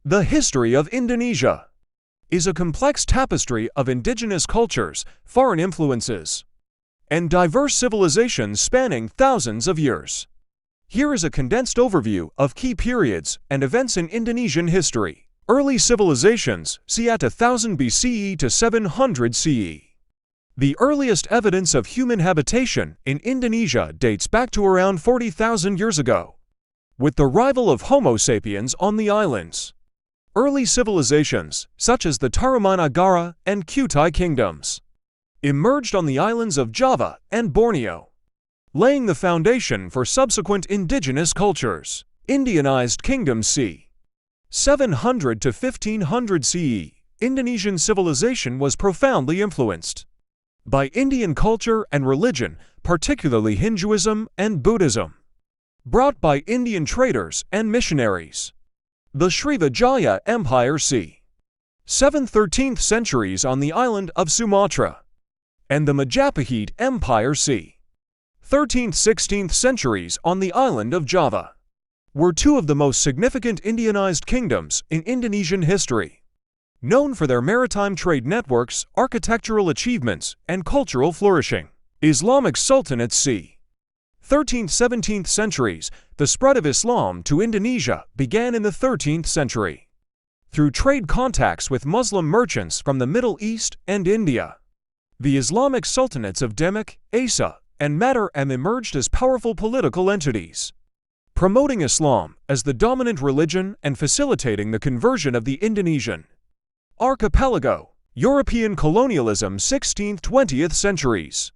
The history of Indonesia is a complex tapestry of indigenous cultures, foreign influences, and diverse civilizations spanning thousands of years. Here is a condensed overview of key periods and events in Indonesian history. Early civilizations, see at 1000 BCE to 700 CE. The earliest evidence of human habitation in Indonesia dates back to around 40,000 years ago, with the arrival of Homo sapiens on the islands. Early civilizations, such as the Tarumanagara and Kutai kingdoms, emerged on the islands of Java and Borneo, laying the foundation for subsequent indigenous cultures. Indianized kingdoms c. 700 to 1500 CE, Indonesian civilization was profoundly influenced by Indian culture and religion, particularly Hinduism and Buddhism, brought by Indian traders and missionaries. The Srivijaya Empire c. 7th–13th centuries on the island of Sumatra, and the Majapahit Empire c. 13th–16th centuries on the island of Java, were two of the most significant Indianized kingdoms in Indonesian history, known for their maritime trade networks, architectural achievements, and cultural flourishing. Islamic Sultanates c. 13th–17th centuries. The spread of Islam to Indonesia began in the 13th century, through trade contacts with Muslim merchants from the Middle East and India. The Islamic Sultanates of Demak, Asa, and Mataram emerged as powerful political entities, promoting Islam as the dominant religion and facilitating the conversion of the Indonesian archipelago. European colonialism 16th–20th centuries.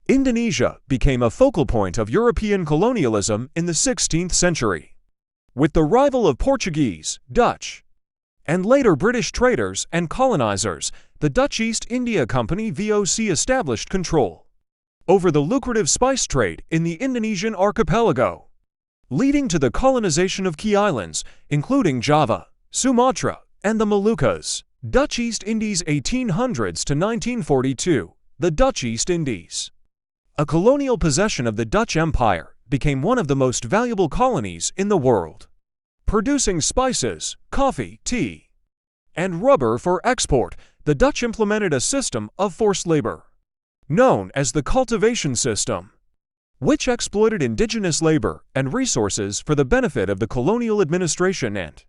Indonesia became a focal point of European colonialism in the 16th century, with the arrival of Portuguese, Dutch, and later British traders and colonizers. The Dutch East India Company (VOC) established control over the lucrative spice trade in the Indonesian archipelago, leading to the colonization of key islands, including Java, Sumatra, and the Moluccas. Dutch East Indies 1800s to 1942. The Dutch East Indies, a colonial possession of the Dutch Empire, became one of the most valuable colonies in the world, producing spices, coffee, tea, and rubber for export. The Dutch implemented a system of forced labor, known as the cultivation system, which exploited indigenous labor and resources for the benefit of the colonial administration and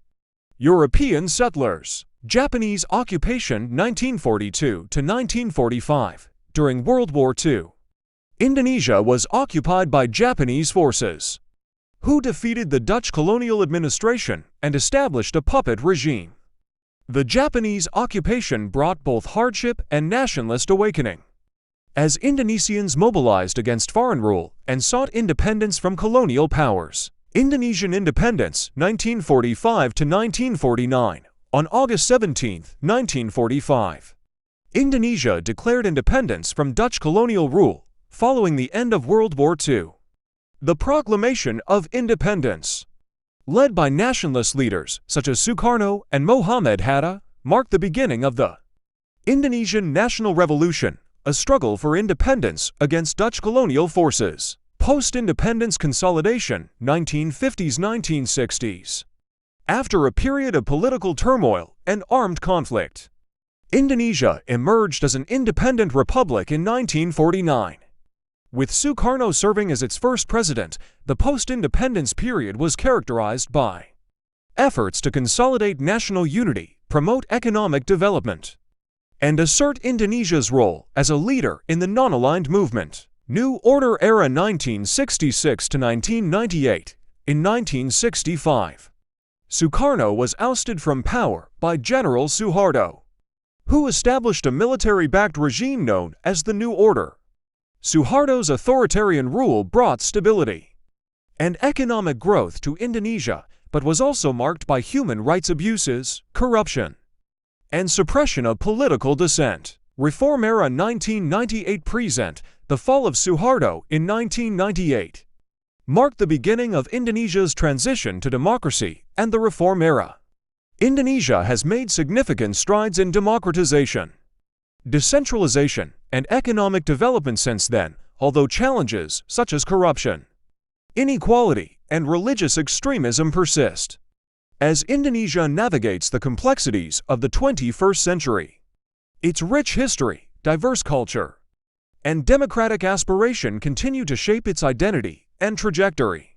European settlers. Japanese occupation 1942 to 1945. During World War II, Indonesia was occupied by Japanese forces, who defeated the Dutch colonial administration and established a puppet regime. The Japanese occupation brought both hardship and nationalist awakening, as Indonesians mobilized against foreign rule and sought independence from colonial powers. Indonesian independence 1945 to 1949. On August 17, 1945, Indonesia declared independence from Dutch colonial rule following the end of World War II. The Proclamation of Independence, led by nationalist leaders such as Sukarno and Muhammad Hatta, marked the beginning of the Indonesian National Revolution, a struggle for independence against Dutch colonial forces. Post-independence consolidation 1950s–1960s. After a period of political turmoil and armed conflict, Indonesia emerged as an independent republic in 1949. With Sukarno serving as its first president, the post-independence period was characterized by efforts to consolidate national unity, promote economic development, and assert Indonesia's role as a leader in the non-aligned movement. New Order era 1966 to 1998. In 1965, Sukarno was ousted from power by General Suharto, who established a military-backed regime known as the New Order. Suharto's authoritarian rule brought stability and economic growth to Indonesia, but was also marked by human rights abuses, corruption, and suppression of political dissent. Reform era 1998 present. The fall of Suharto in 1998 marked the beginning of Indonesia's transition to democracy and the reform era. Indonesia has made significant strides in democratization, decentralization, and economic development since then, although challenges such as corruption, inequality, and religious extremism persist. as Indonesia navigates the complexities of the 21st century. Its rich history, diverse culture, and democratic aspiration continue to shape its identity and trajectory.